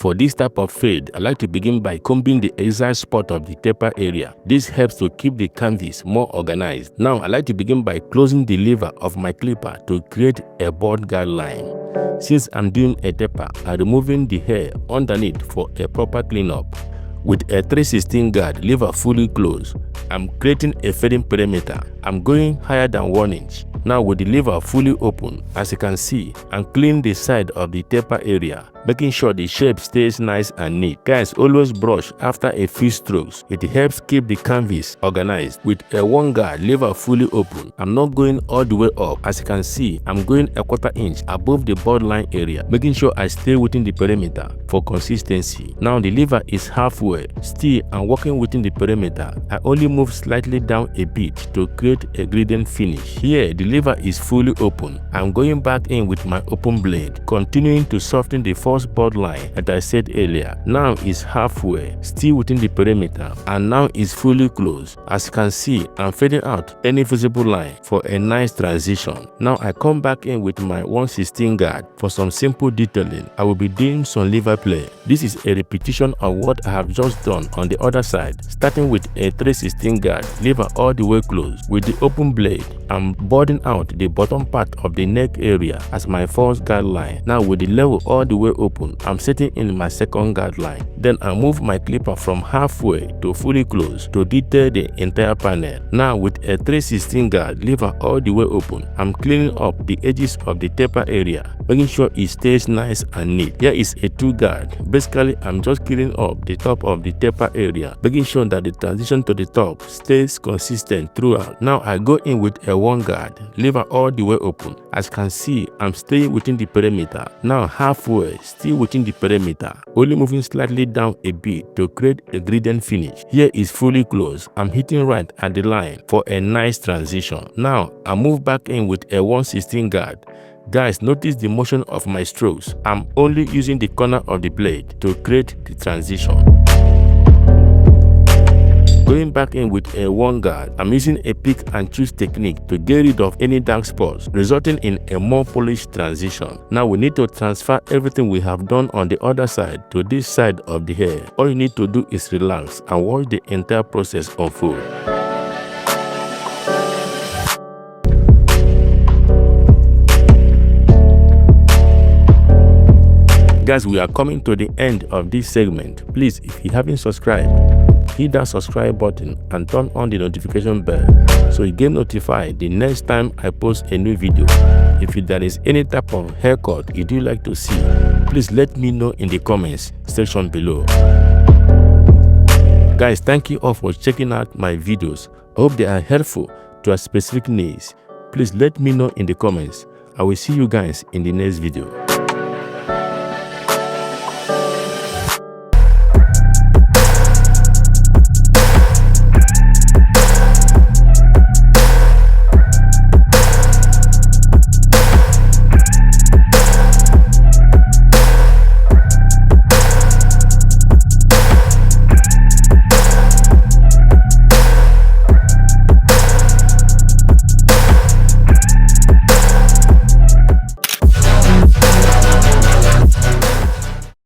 For this type of fade, I like to begin by combing the excised spot of the taper area. This helps to keep the canvas more organized. Now I like to begin by closing the lever of my clipper to create a board guideline. Since I'm doing a taper, I'm removing the hair underneath for a proper cleanup. With a 3/16 guard lever fully closed, I'm creating a fading perimeter. I'm going higher than 1 inch. Now with the lever fully open, as you can see, I'm cleaning the side of the taper area, making sure the shape stays nice and neat. Guys, always brush after a few strokes. It helps keep the canvas organized. With a 1 guard lever fully open, I'm not going all the way up. As you can see, I'm going a 1/4 inch above the borderline area, making sure I stay within the perimeter for consistency. Now the lever is halfway. Still, I'm working within the perimeter. I only move slightly down a bit to create a gradient finish. Here, the lever is fully open. I'm going back in with my open blade, continuing to soften the first borderline that I said earlier. Now it's halfway, still within the perimeter, and now it's fully closed. As you can see, I'm fading out any visible line for a nice transition. Now I come back in with my 1/16 guard for some simple detailing. I will be doing some lever play. This is a repetition of what I have just done on the other side, starting with a 3/16 guard lever all the way closed. With the open blade, I'm boarding out the bottom part of the neck area as my first guard line. Now with the level all the way open, I'm setting in my second guard line. Then I move my clipper from halfway to fully closed to detail the entire panel. Now with a 3/16 guard lever all the way open, I'm cleaning up the edges of the taper area, making sure it stays nice and neat. Here is a 2 guard. Basically, I'm just cleaning up the top of the taper area, making sure that the transition to the top stays consistent throughout. Now I go in with a 1 guard lever all the way open. As you can see, I'm staying within the perimeter. Now halfway, still within the perimeter, only moving slightly down a bit to create a gradient finish. Here is fully closed. I'm hitting right at the line for a nice transition. Now I move back in with a 1/16 guard. Guys, notice the motion of my strokes. I'm only using the corner of the blade to create the transition. Going back in with a 1 guard, I'm using a pick and choose technique to get rid of any dark spots, resulting in a more polished transition. Now we need to transfer everything we have done on the other side to this side of the hair. All you need to do is relax and watch the entire process unfold. Guys, we are coming to the end of this segment. Please, if you haven't subscribed, hit that subscribe button and turn on the notification bell so you get notified the next time I post a new video. If there is any type of haircut you do like to see, please let me know in the comments section below. Guys, thank you all for checking out my videos. I hope they are helpful to your specific needs. Please let me know in the comments. I will see you guys in the next video.